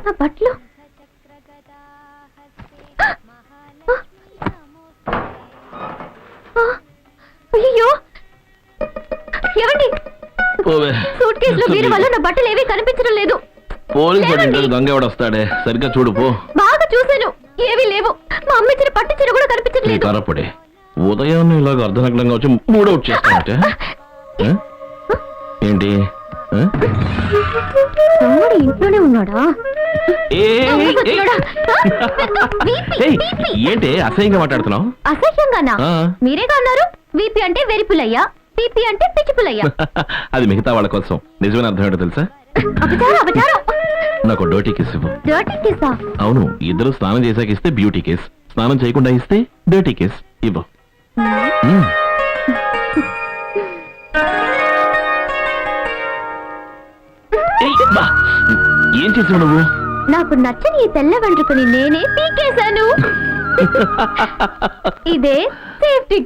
నా బట్టలు అయ్యో ఏమండి సూట్ కేసులో వీరి వల్ల నా బట్టలు ఏవీ కనిపించడం లేదు. పోలీసు దొంగ ఎవడొస్తాడే సరిగ్గా చూడు పో. బాగా చూశాను ఏవీ లేవు. మా అమ్మ ఇచ్చిన పట్టు చీర కూడా కనిపించట్లేదు. తరపడే ఉదయాన్నే ఇలాగ అర్ధనగ్నంగా వచ్చి మూడౌట్ చేస్తానంటే ఏంటి ఇంట్లోనే ఉన్నాడా? ఏంటి అసహ్యంగా మాట్లాడుతున్నావు? అసహ్యంగానా? మీరేగా అన్నారు వీపీ అంటే వెరిపులయ్యా, పీపీ అంటే పిచ్చిపులయ్యా. అది మిగతా వాళ్ళ కోసం. నిజమైన అర్థం ఏంటో తెలుసా? నాకు డర్టీ కేస్ ఇవ్వు. అవును, ఇద్దరు స్నానం చేశాక ఇస్తే బ్యూటీ కేస్, స్నానం చేయకుండా ఇస్తే డర్టీ కేస్. ఇవ్వు. ఏం చేసావు నువ్వు? నాకు నచ్చని ఈ తెల్ల వెంట్రుకని నేనే పీకేశాను. ఇదే సేఫ్టీ.